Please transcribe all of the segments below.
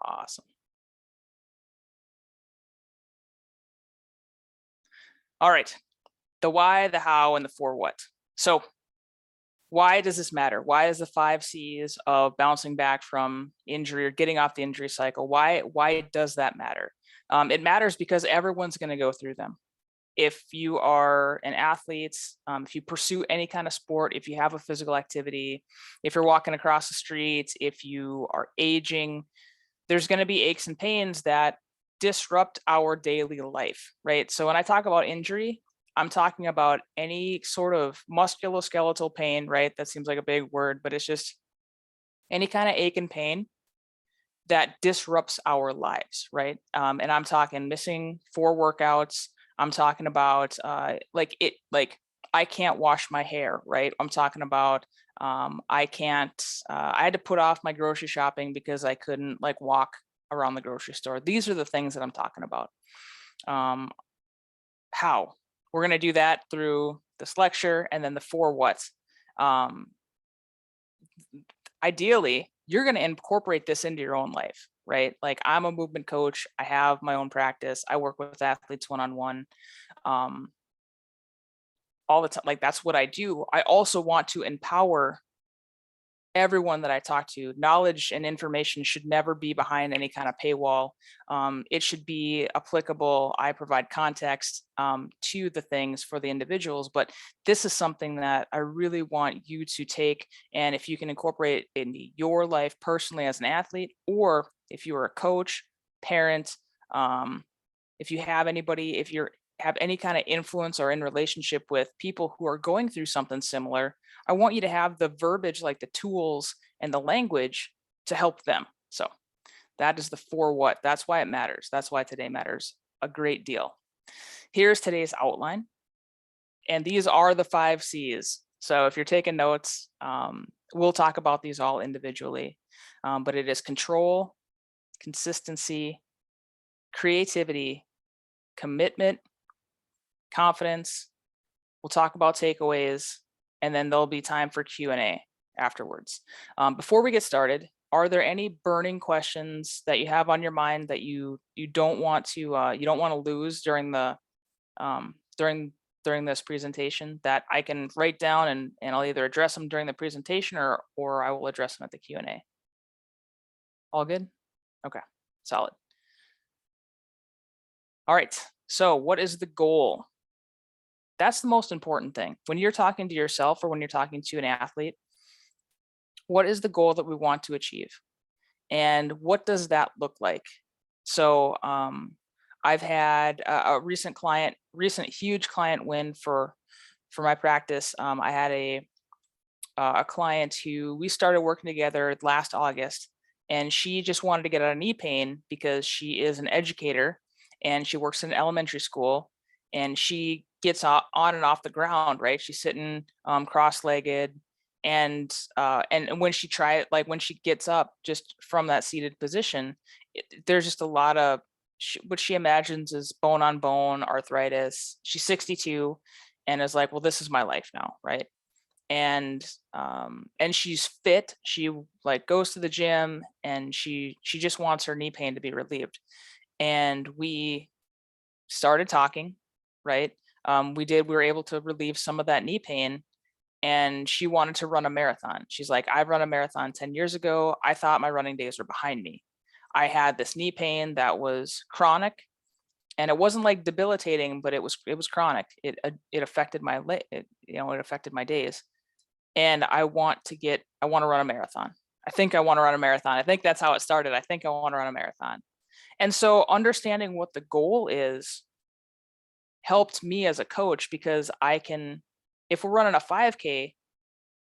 Awesome. All right. The why, the how, and the for what. So why does this matter? Why is the 5 C's of bouncing back from injury or getting off the injury cycle? Why does that matter? It matters because everyone's going to go through them. If you are an athlete, if you pursue any kind of sport, if you have a physical activity, if you're walking across the street, if you are aging, there's going to be aches and pains that disrupt our daily life, right? So when I talk about injury, I'm talking about any sort of musculoskeletal pain, right? That seems like a big word, but it's just any kind of ache and pain that disrupts our lives, right? And I'm talking missing 4 workouts. I'm talking about like I can't wash my hair, right? I'm talking about I can't. I had to put off my grocery shopping because I couldn't like walk around the grocery store. These are the things that I'm talking about. Um, how we're going to do that through this lecture, and then the for what. Um, Ideally, you're going to incorporate this into your own life, right? Like I'm a movement coach. I have my own practice. I work with athletes one-on-one um, all the time. Like that's what I do. I also want to empower everyone that I talk to. Knowledge and information should never be behind any kind of paywall. It should be applicable. I provide context to the things for the individuals, but this is something that I really want you to take. And if you can incorporate it into your life personally as an athlete, or if you're a coach, parent, if you have anybody, if you're have any kind of influence or in relationship with people who are going through something similar, I want you to have the verbiage, like the tools and the language to help them. So that is the for what. That's why it matters. That's why today matters a great deal. Here's today's outline. And these are the 5 C's. So if you're taking notes, we'll talk about these all individually. But it is control, consistency, creativity, commitment, confidence. We'll talk about takeaways, and then there'll be time for Q&A afterwards. Before we get started, are there any burning questions that you have on your mind that you don't want to lose during the during this presentation that I can write down, and I'll either address them during the presentation or I will address them at the Q&A. All good? Okay, solid. All right, so what is the goal? That's the most important thing. When you're talking to yourself or when you're talking to an athlete, what is the goal that we want to achieve? And what does that look like? So I've had a recent huge client win for my practice. I had a client who we started working together last August, and she just wanted to get out of knee pain because she is an educator and she works in an elementary school, and she gets on and off the ground, right? She's sitting cross-legged, and when she gets up just from that seated position, there's just a lot of what she imagines is bone on bone arthritis. She's 62 and is like, well, this is my life now, right? And she's fit. She like goes to the gym, and she just wants her knee pain to be relieved. And we started talking, right? We were able to relieve some of that knee pain, and she wanted to run a marathon. She's like, I've run a marathon 10 years ago. I thought my running days were behind me. I had this knee pain that was chronic, and it wasn't like debilitating, but it was chronic. It affected it affected my days. And I want to run a marathon. I think I want to run a marathon. I think that's how it started. I think I want to run a marathon. And so understanding what the goal is helped me as a coach, because if we're running a 5K,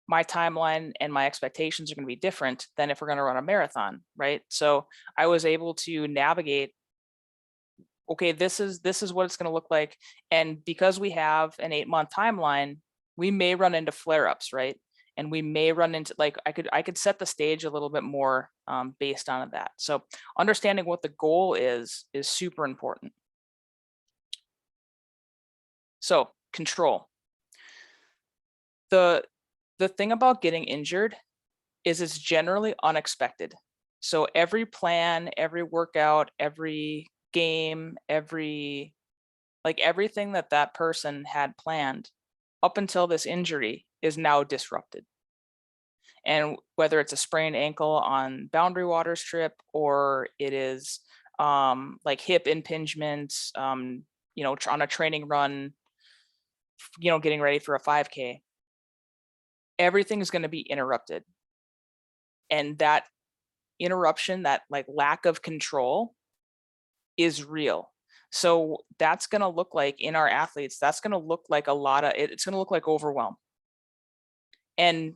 my timeline and my expectations are going to be different than if we're going to run a marathon, right? So I was able to navigate, okay, this is what it's going to look like. And because we have an 8-month timeline, we may run into flare-ups, right? And we may run into, like, I could set the stage a little bit more based on that. So understanding what the goal is super important. So control. The thing about getting injured is it's generally unexpected. So every plan, every workout, every game, everything that that person had planned up until this injury is now disrupted. And whether it's a sprained ankle on boundary waters trip, or it is like hip impingement, on a training run, getting ready for a 5K, everything is going to be interrupted. And that interruption, that like lack of control, is real. So that's going to look like in our athletes, that's going to look like it's going to look like overwhelm. And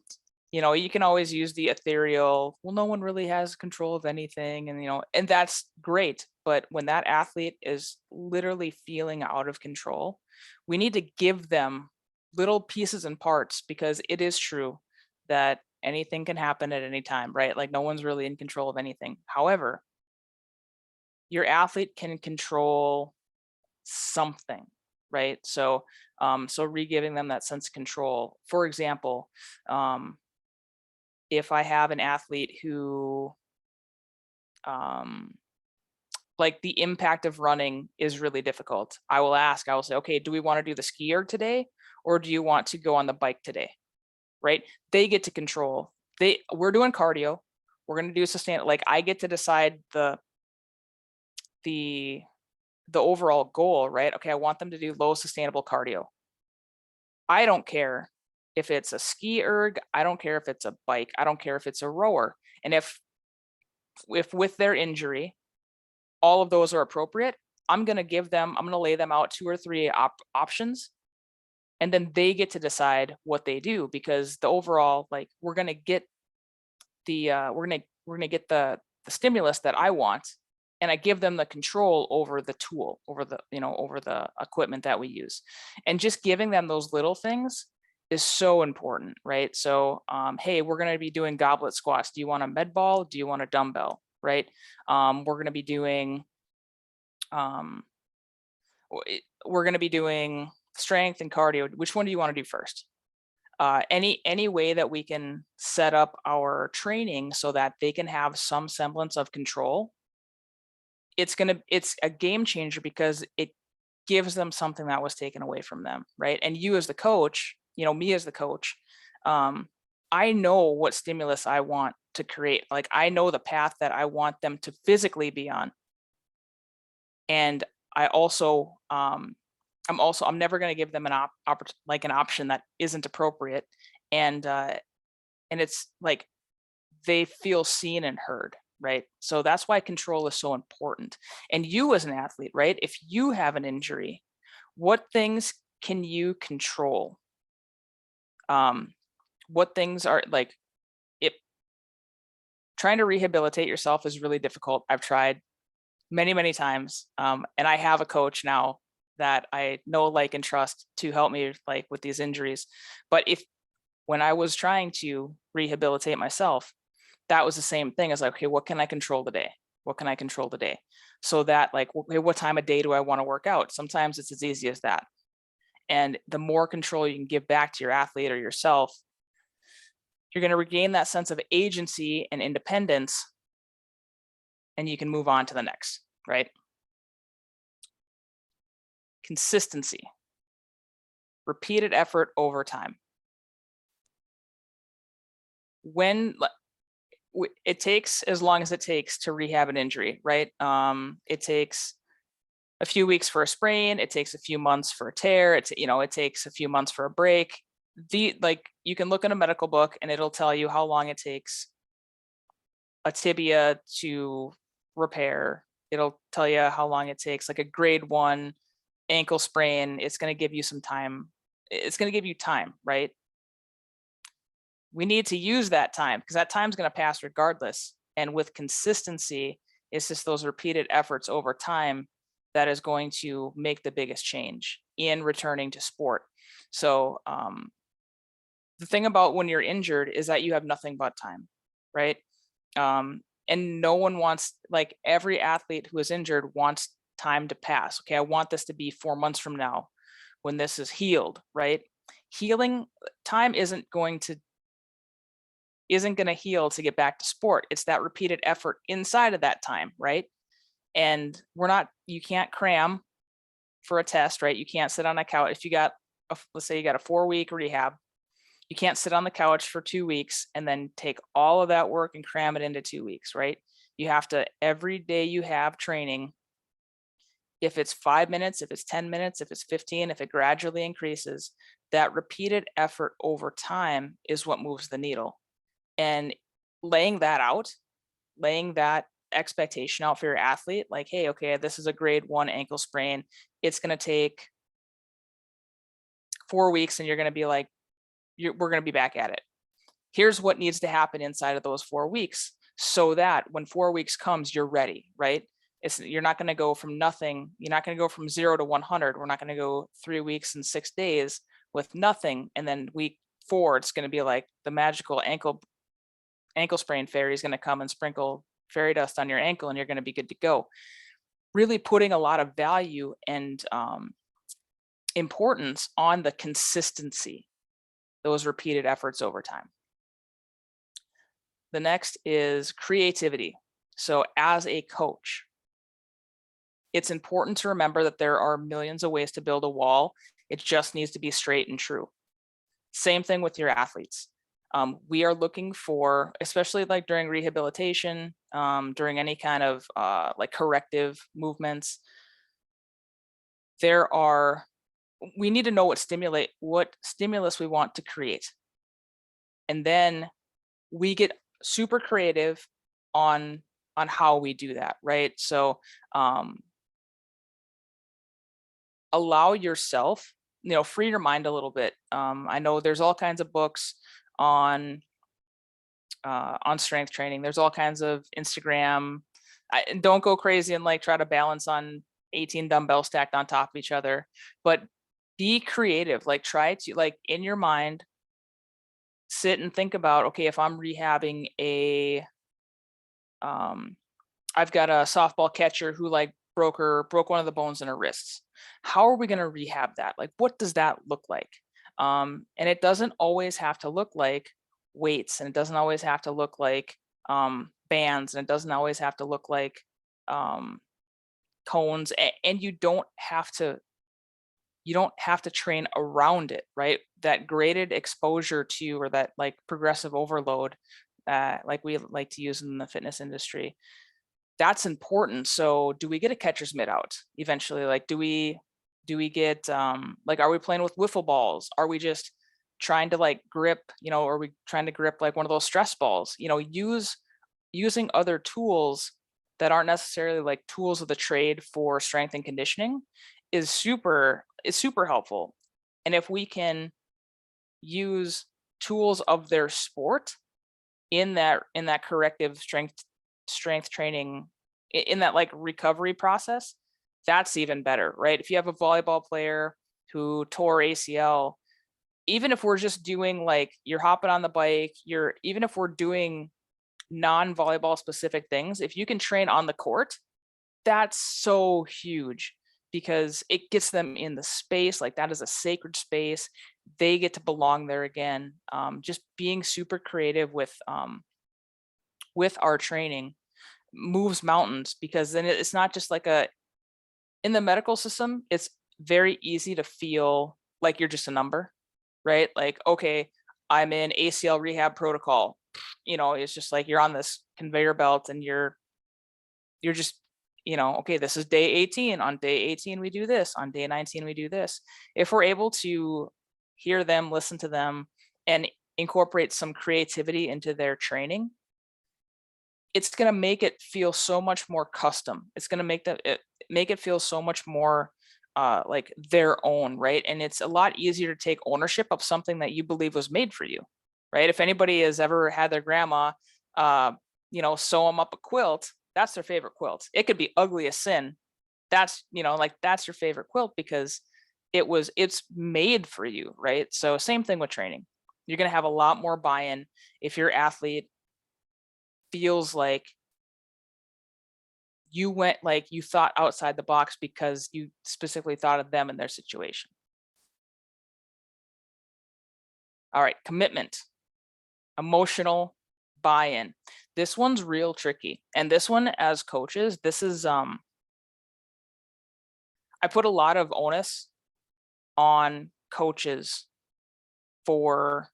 you can always use the ethereal, well, no one really has control of anything, and that's great. But when that athlete is literally feeling out of control, we need to give them little pieces and parts, because it is true that anything can happen at any time, right? Like no one's really in control of anything. However, your athlete can control something, right? So re-giving them that sense of control. For example, if I have an athlete who like the impact of running is really difficult, I will say, okay, do we want to do the ski erg today, or do you want to go on the bike today? Right? They get to control. We're doing cardio. We're going to do sustain. Like I get to decide the overall goal, right? Okay, I want them to do low sustainable cardio. I don't care if it's a ski erg. I don't care if it's a bike. I don't care if it's a rower. And if with their injury, all of those are appropriate, I'm going to lay them out 2 or 3 options, and then they get to decide what they do, because the overall, like, we're going to get the stimulus that I want, and I give them the control over the tool, over the equipment that we use. And just giving them those little things is so important, right? So, hey, we're going to be doing goblet squats. Do you want a med ball? Do you want a dumbbell? Right? We're going to be doing strength and cardio. Which one do you want to do first? Any way that we can set up our training so that they can have some semblance of control, it's a game changer, because it gives them something that was taken away from them, right? And you as the coach, me as the coach, I know what stimulus I want to create. Like I know the path that I want them to physically be on. And I also, I'm never going to give them an option that isn't appropriate. And it's like they feel seen and heard, right? So that's why control is so important. And you as an athlete, right? If you have an injury, what things can you control? What things are like, trying to rehabilitate yourself is really difficult. I've tried many, many times. And I have a coach now that I know, like, and trust to help me like with these injuries. But when I was trying to rehabilitate myself, that was the same thing as like, okay, what can I control today? What can I control today? So that like, okay, what time of day do I want to work out? Sometimes it's as easy as that. And the more control you can give back to your athlete or yourself, you're going to regain that sense of agency and independence, and you can move on to the next, right? Consistency, repeated effort over time. When it takes as long as it takes to rehab an injury, right? It takes a few weeks for a sprain. It takes a few months for a tear. It takes a few months for a break. You can look in a medical book and it'll tell you how long it takes a tibia to repair. It'll tell you how long it takes like a grade 1 ankle sprain. It's going to give you some time. It's going to give you time, right? We need to use that time, because that time is going to pass regardless. And with consistency, it's just those repeated efforts over time that is going to make the biggest change in returning to sport. So the thing about when you're injured is that you have nothing but time, right? And no one wants, like, every athlete who is injured wants time to pass. Okay, I want this to be 4 months from now when this is healed, right? Healing time isn't going to isn't going to heal to get back to sport. It's that repeated effort inside of that time, right? And you can't cram for a test, right? You can't sit on a couch. If you got, let's say you got a 4-week rehab, you can't sit on the couch for 2 weeks and then take all of that work and cram it into 2 weeks, right? You have to, every day you have training, if it's 5 minutes, if it's 10 minutes, if it's 15, if it gradually increases, that repeated effort over time is what moves the needle. And laying that expectation out for your athlete, like, hey, okay, this is a grade 1 ankle sprain. It's going to take 4 weeks and you're going to be like, we're going to be back at it. Here's what needs to happen inside of those 4 weeks so that when 4 weeks comes, you're ready, right? You're not going to go from nothing. You're not going to go from 0 to 100. We're not going to go 3 weeks and 6 days with nothing. And then week 4, it's going to be like the magical ankle sprain fairy is going to come and sprinkle fairy dust on your ankle and you're going to be good to go. Really putting a lot of value and importance on the consistency, those repeated efforts over time. The next is creativity. So as a coach, it's important to remember that there are millions of ways to build a wall. It just needs to be straight and true. Same thing with your athletes. We are looking for, especially like during rehabilitation, during any kind of like corrective movements, we need to know what stimulus we want to create. And then we get super creative on how we do that, right? So allow yourself, free your mind a little bit. I know there's all kinds of books on strength training. There's all kinds of Instagram. Don't go crazy and like try to balance on 18 dumbbells stacked on top of each other, but be creative. Like try to, like, in your mind, sit and think about, okay, if I'm rehabbing I've got a softball catcher who like broke one of the bones in her wrists. How are we going to rehab that? Like, what does that look like? And it doesn't always have to look like weights, and it doesn't always have to look like bands, and it doesn't always have to look like cones. And you don't have to train around it, right? That graded exposure to, or that like progressive overload, like we like to use in the fitness industry, that's important. So do we get a catcher's mitt out eventually? Like, do we get like, are we playing with wiffle balls? Are we just trying to like grip, are we trying to grip like one of those stress balls? Using other tools that aren't necessarily like tools of the trade for strength and conditioning is super helpful. And if we can use tools of their sport in that corrective strength training, in that like recovery process, that's even better, right? If you have a volleyball player who tore ACL, even if we're just doing like, you're hopping on the bike, even if we're doing non-volleyball specific things, if you can train on the court, that's so huge, because it gets them in the space. Like, that is a sacred space. They get to belong there again. Just being super creative with our training moves mountains, because then it's not just like in the medical system, it's very easy to feel like you're just a number, right? Like, okay, I'm in ACL rehab protocol. It's just like you're on this conveyor belt and you're just, okay, this is day 18. On day 18, we do this. On day 19, we do this. If we're able to hear them, listen to them, and incorporate some creativity into their training, it's going to make it feel so much more custom. It's going to make it feel so much more like their own, right? And it's a lot easier to take ownership of something that you believe was made for you, right? If anybody has ever had their grandma, sew them up a quilt, that's their favorite quilt. It could be ugly as sin. That's, like, that's your favorite quilt because it's made for you, right? So same thing with training. You're going to have a lot more buy-in if your athlete feels like you thought outside the box because you specifically thought of them and their situation. All right, commitment, emotional buy-in. This one's real tricky. And this one, as coaches, this is I put a lot of onus on coaches for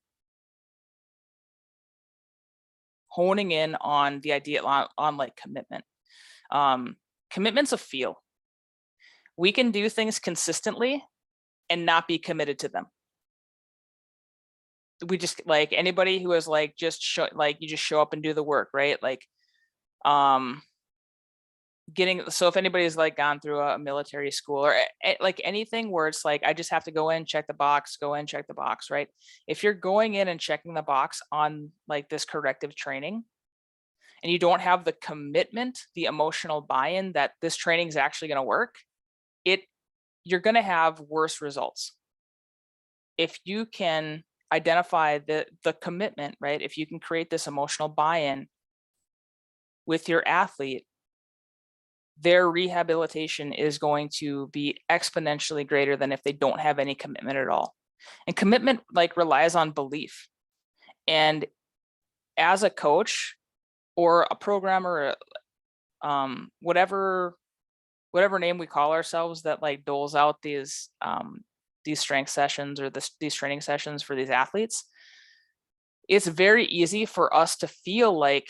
honing in on the idea on like commitment. Commitment's a feel. We can do things consistently and not be committed to them. We just, like, anybody who is like just show, like, you just show up and do the work, right? Like, so if anybody's like gone through a military school or like anything where it's like, I just have to go in, check the box, go in, check the box, right? If you're going in and checking the box on like this corrective training, and you don't have the commitment, the emotional buy-in that this training is actually going to work, you're going to have worse results. If you can identify the commitment, right? If you can create this emotional buy-in with your athlete, their rehabilitation is going to be exponentially greater than if they don't have any commitment at all. And commitment like relies on belief. And as a coach or a programmer, whatever name we call ourselves that like doles out these strength sessions or these training sessions for these athletes, it's very easy for us to feel like,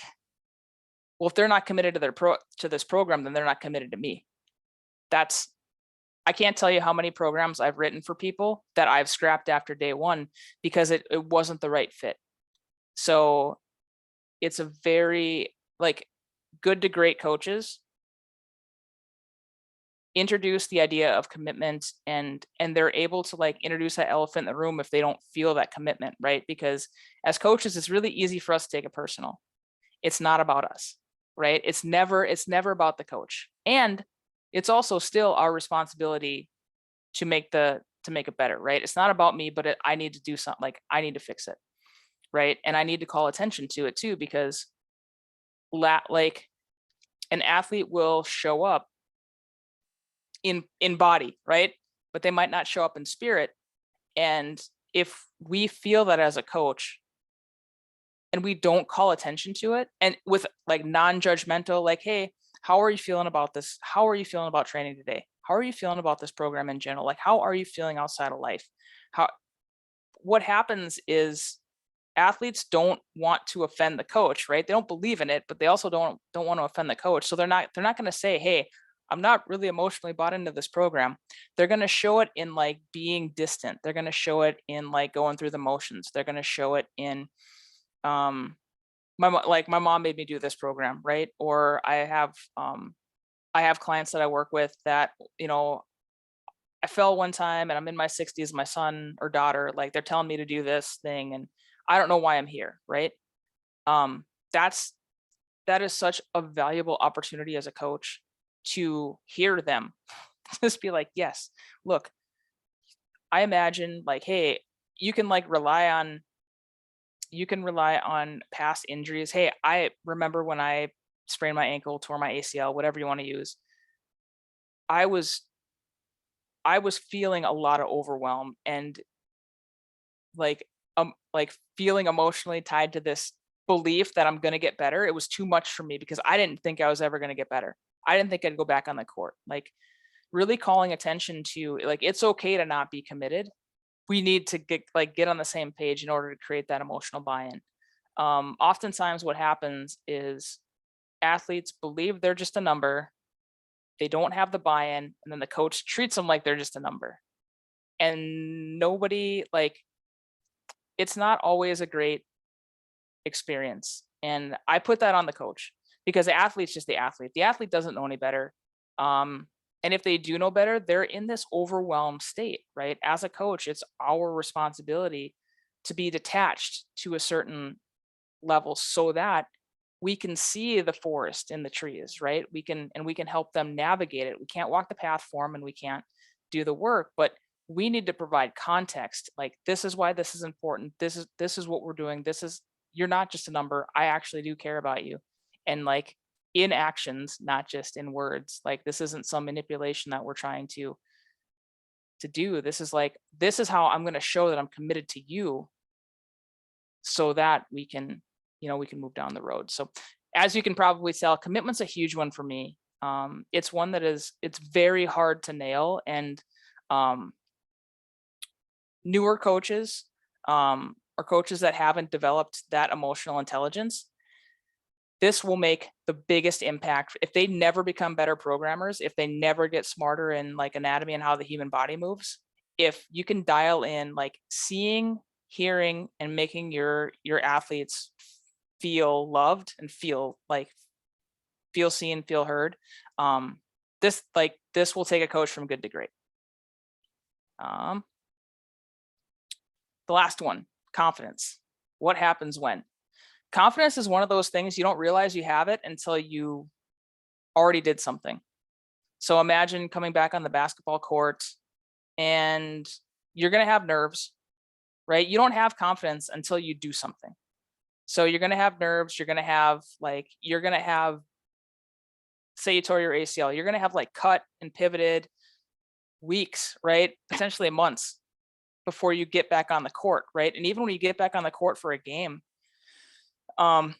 well, if they're not committed to this program, then they're not committed to me. I can't tell you how many programs I've written for people that I've scrapped after day one because it wasn't the right fit. So it's a very like good to great coaches introduce the idea of commitment, and they're able to like introduce that elephant in the room if they don't feel that commitment, right? Because as coaches, it's really easy for us to take it personal. It's not about us, right? It's never about the coach. And it's also still our responsibility to make it better, right? It's not about me, but I need to do something, like I need to fix it, right? And I need to call attention to it too, because like an athlete will show up in body, right? But they might not show up in spirit. And if we feel that as a coach and we don't call attention to it, and with like non-judgmental, like, hey, how are you feeling about this? How are you feeling about training today? How are you feeling about this program in general? Like, how are you feeling outside of life? What happens is athletes don't want to offend the coach, right? They don't believe in it, but they also don't want to offend the coach. So they're not going to say, hey, I'm not really emotionally bought into this program. They're going to show it in like being distant. They're going to show it in like going through the motions. They're going to show it in my mom made me do this program, right? Or I have clients that I work with that, you know, I fell one time and I'm in my 60s, my son or daughter, like they're telling me to do this thing and I don't know why I'm here, right? That is such a valuable opportunity as a coach to hear them just be like, yes, look, I imagine like, hey, you can rely on past injuries. Hey, I remember when I sprained my ankle, tore my ACL, whatever you want to use. I was feeling a lot of overwhelm and like feeling emotionally tied to this belief that I'm going to get better. It was too much for me because I didn't think I was ever going to get better. I didn't think I'd go back on the court. Like really calling attention to like, it's okay to not be committed. We need to get on the same page in order to create that emotional buy-in. Oftentimes what happens is athletes believe they're just a number. They don't have the buy-in, and then the coach treats them like they're just a number. And nobody it's not always a great experience. And I put that on the coach because the athlete's just the athlete. The athlete doesn't know any better. And if they do know better, they're in this overwhelmed state, right? As a coach, it's our responsibility to be detached to a certain level so that we can see the forest and the trees, right? We can help them navigate it. We can't walk the path for them and we can't do the work, but we need to provide context. Like, this is why this is important. This is what we're doing. You're not just a number. I actually do care about you. And like in actions, not just in words. Like, this isn't some manipulation that we're trying to do. This is how I'm going to show that I'm committed to you so that we can, we can move down the road. So as you can probably tell, commitment's a huge one for me. It's one that it's very hard to nail, and newer coaches, or coaches that haven't developed that emotional intelligence, this will make the biggest impact. If they never become better programmers, if they never get smarter in like anatomy and how the human body moves, if you can dial in like seeing, hearing, and making your athletes feel loved and feel seen, feel heard, this will take a coach from good to great. The last one, confidence. What happens when? Confidence is one of those things you don't realize you have it until you already did something. So imagine coming back on the basketball court and you're going to have nerves, right? You don't have confidence until you do something. So you're going to have nerves. You're going to have say you tore your ACL, you're going to have like cut and pivoted weeks, right? Potentially months before you get back on the court, right? And even when you get back on the court for a game, when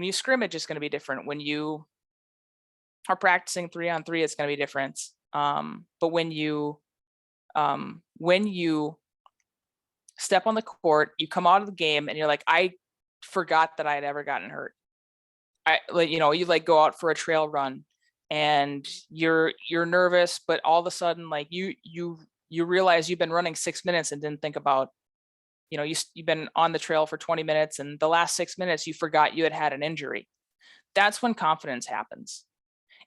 you scrimmage, it's going to be different. When you are practicing 3-on-3, it's going to be different. But when you step on the court, you come out of the game and you're like, I forgot that I had ever gotten hurt. You like go out for a trail run and you're nervous, but all of a sudden, like you realize you've been running 6 minutes and didn't think about, you've been on the trail for 20 minutes and the last 6 minutes you forgot you had an injury. That's when confidence happens.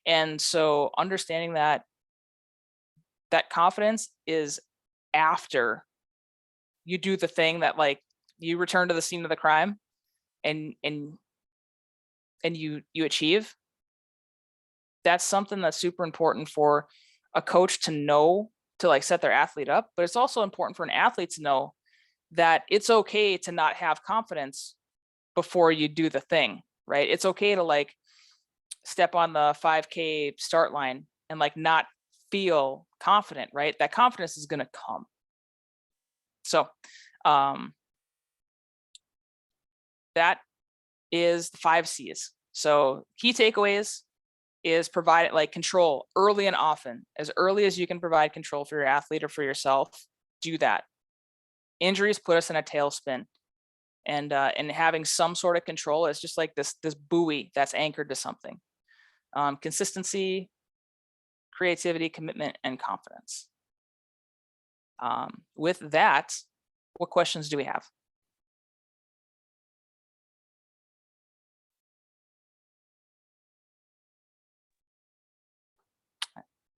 And so understanding that confidence is after you do the thing that like you return to the scene of the crime and you achieve. That's something that's super important for a coach to know, to like set their athlete up, but it's also important for an athlete to know that it's okay to not have confidence before you do the thing, right? It's okay to like step on the 5K start line and like not feel confident, right? That confidence is going to come. So that is the 5 C's. So key takeaways is provide like control early and often. As early as you can provide control for your athlete or for yourself, do that. Injuries put us in a tailspin, and having some sort of control is just like this buoy that's anchored to something. Consistency, creativity, commitment, and confidence. With that, what questions do we have?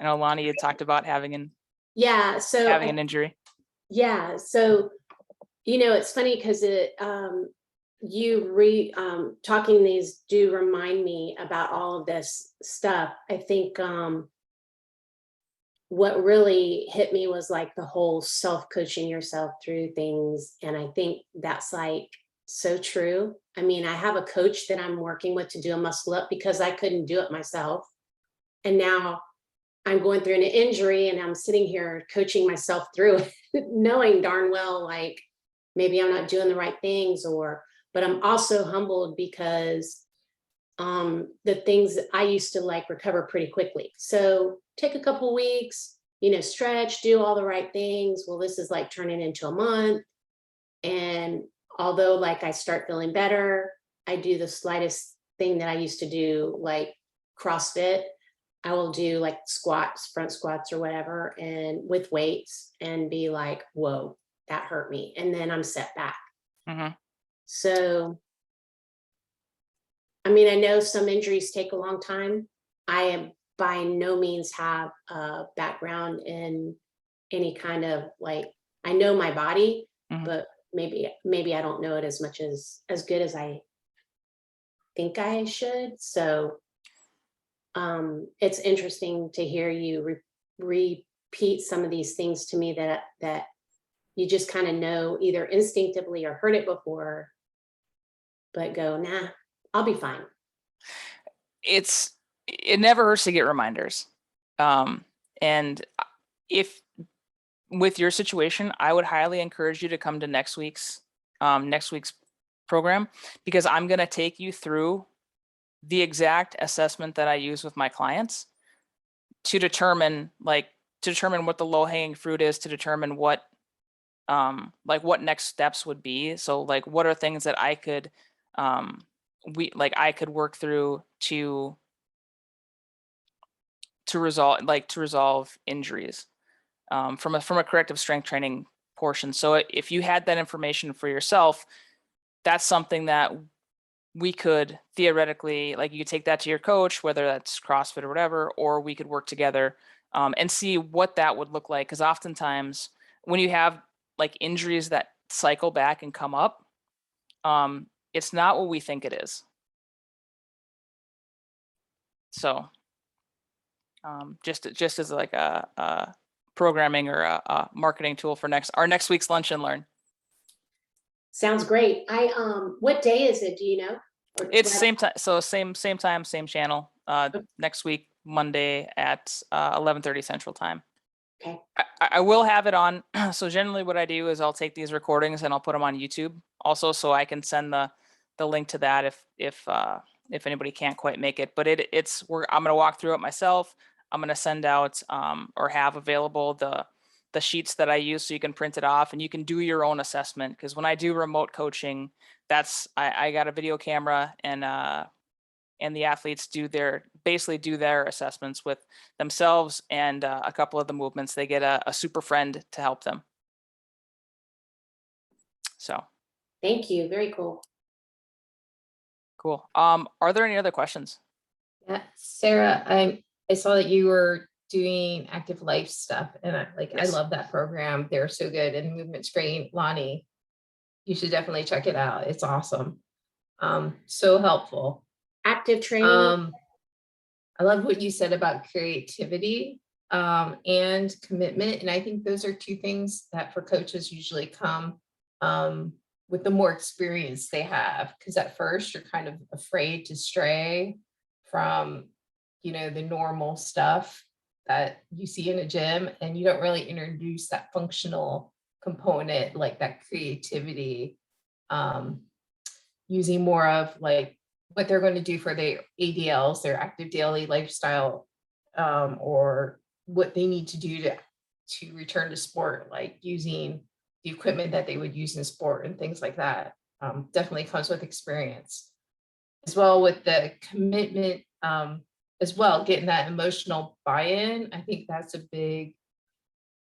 I know Lonnie had talked about having an injury. Yeah, so it's funny because talking these do remind me about all of this stuff. I think what really hit me was like the whole self-coaching yourself through things, and I think that's like so true. I mean, I have a coach that I'm working with to do a muscle up because I couldn't do it myself, and now I'm going through an injury and I'm sitting here coaching myself through it, knowing darn well, like maybe I'm not doing the right things, but I'm also humbled because the things that I used to like recover pretty quickly. So take a couple weeks, stretch, do all the right things. Well, this is like turning into a month. And although like I start feeling better, I do the slightest thing that I used to do, like CrossFit. I will do like squats, front squats or whatever, and with weights, and be like, whoa, that hurt me. And then I'm set back. Mm-hmm. So, I mean, I know some injuries take a long time. I am by no means have a background in any kind of like, I know my body, Mm-hmm. but maybe I don't know it as much as good as I think I should. So it's interesting to hear you repeat some of these things to me that you just kind of know either instinctively or heard it before, but go, nah, I'll be fine. It never hurts to get reminders. And if with your situation, I would highly encourage you to come to next week's program, because I'm going to take you through the exact assessment that I use with my clients to determine what the low hanging fruit is, to determine what what next steps would be. So like, what are things that I could I could work through to resolve injuries from a corrective strength training portion. So if you had that information for yourself, that's something that we could theoretically, like, you could take that to your coach, whether that's CrossFit or whatever, or we could work together and see what that would look like. Because oftentimes when you have like injuries that cycle back and come up, it's not what we think it is. So just as like a programming or a marketing tool for our next week's lunch and learn. Sounds great. What day is it? Do you know? Or It's what- same time, so same time, same channel. Next week, Monday at 11:30 Central Time. Okay. I will have it on. So generally, what I do is I'll take these recordings and I'll put them on YouTube also, so I can send the link to that if anybody can't quite make it. But I'm gonna walk through it myself. I'm gonna send out or have available the sheets that I use, so you can print it off and you can do your own assessment. Because when I do remote coaching, I got a video camera, and the athletes basically do their assessments with themselves, and a couple of the movements they get a super friend to help them. So Thank you. Very cool. cool. Are there any other questions? Yeah, Sarah, I saw that you were doing active life stuff, and I Yes. love that program. They're so good. And movement screen, Lonnie, you should definitely check it out. It's awesome. So helpful. Active training. I love what you said about creativity and commitment. And I think those are two things that for coaches usually come with the more experience they have. Because at first you're kind of afraid to stray from, the normal stuff that you see in a gym, and you don't really introduce that functional component, like that creativity, using more of like what they're going to do for their ADLs, their active daily lifestyle, or what they need to do to return to sport, like using the equipment that they would use in sport and things like that. Definitely comes with experience. As well with the commitment, as well, getting that emotional buy-in. I think that's a big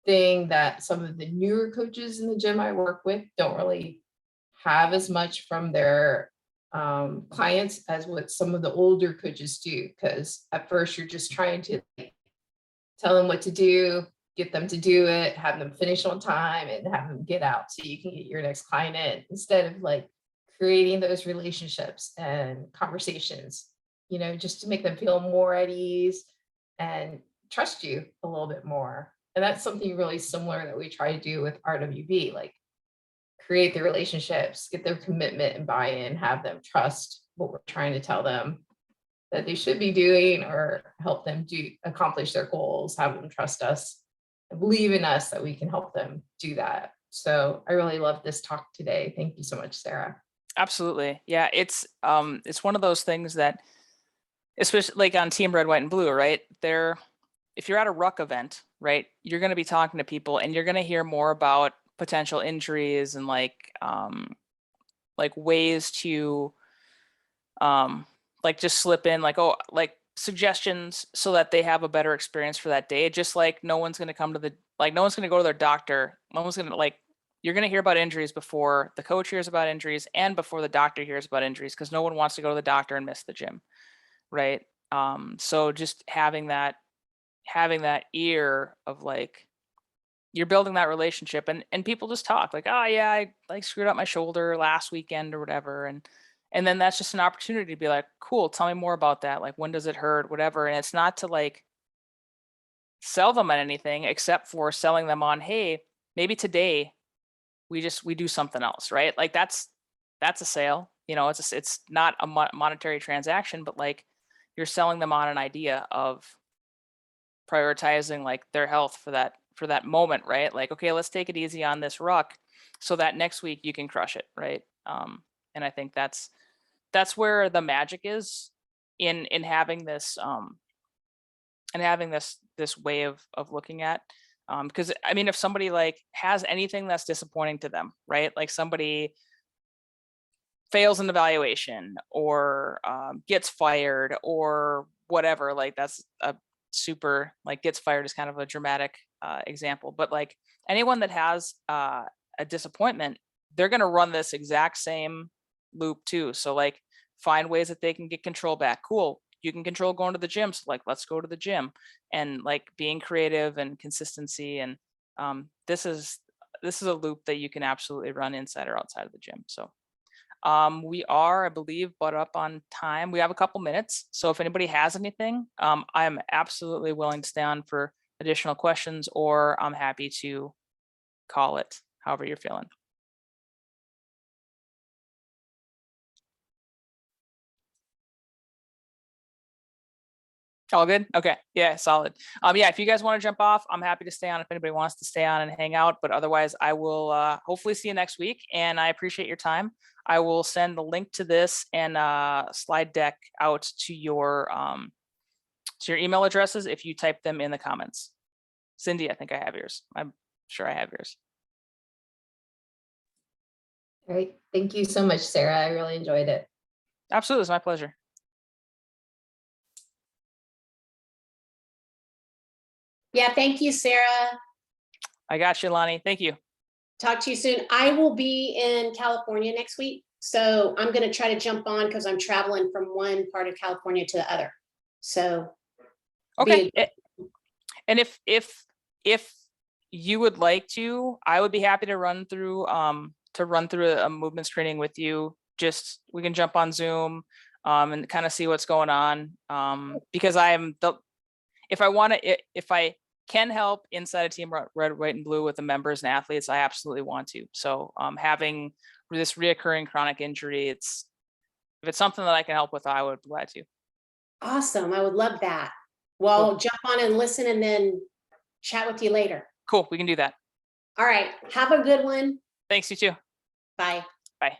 thing that some of the newer coaches in the gym I work with don't really have as much from their clients as what some of the older coaches do. Because at first you're just trying to tell them what to do, get them to do it, have them finish on time, and have them get out so you can get your next client in, instead of like creating those relationships and conversations, just to make them feel more at ease and trust you a little bit more. And that's something really similar that we try to do with RWB, like create the relationships, get their commitment and buy-in, have them trust what we're trying to tell them that they should be doing, or help them accomplish their goals, have them trust us and believe in us that we can help them do that. So I really love this talk today. Thank you so much, Sarah. Absolutely. Yeah, it's one of those things that, especially like on Team Red, White, and Blue, right? If you're at a ruck event, right, you're going to be talking to people, and you're going to hear more about potential injuries and like ways to just slip in suggestions so that they have a better experience for that day. Just like no one's going to go to their doctor. No one's going to you're going to hear about injuries before the coach hears about injuries and before the doctor hears about injuries, because no one wants to go to the doctor and miss the gym, right? So just having that ear of you're building that relationship, and people just talk like, oh yeah, I screwed up my shoulder last weekend or whatever. And then that's just an opportunity to be like, cool, tell me more about that. Like, when does it hurt, whatever. And it's not to sell them on anything, except for selling them on, hey, maybe today we do something else, right? Like that's a sale, it's not a monetary transaction, but you're selling them on an idea of prioritizing their health for that moment, right? Like, okay, let's take it easy on this ruck so that next week you can crush it, right? And I think that's where the magic is in having this this way of looking at, because I mean, if somebody like has anything that's disappointing to them, right? Like somebody fails an evaluation or gets fired or whatever, like that's a super, like gets fired is kind of a dramatic example, but like anyone that has a disappointment, they're going to run this exact same loop too. So like find ways that they can get control back. Cool, you can control going to the gym, so like let's go to the gym, and like being creative and consistency. And this is a loop that you can absolutely run inside or outside of the gym. So we are, I believe, but up on time. We have a couple minutes. So if anybody has anything, I'm absolutely willing to stay on for additional questions, or I'm happy to call it, however you're feeling. All good? Okay. Yeah, solid. Yeah, if you guys want to jump off, I'm happy to stay on if anybody wants to stay on and hang out. But otherwise, I will hopefully see you next week. And I appreciate your time. I will send the link to this and slide deck out to your email addresses if you type them in the comments. Cindy, I think I have yours. I'm sure I have yours. All right. Thank you so much, Sarah. I really enjoyed it. Absolutely. It's my pleasure. Yeah, thank you, Sarah. I got you, Lonnie. Thank you. Talk to you soon. I will be in California next week, so I'm going to try to jump on because I'm traveling from one part of California to the other. So, okay. And if you would like to, I would be happy to run through a movement screening with you. Just we can jump on Zoom and kind of see what's going on. Because if I can help inside a team red, white, and blue with the members and athletes, I absolutely want to. So having this reoccurring chronic injury, if it's something that I can help with, I would be glad to. Awesome. I would love that. Well, Cool. jump on and listen and then chat with you later. Cool. We can do that. All right. Have a good one. Thanks, you too. Bye. Bye.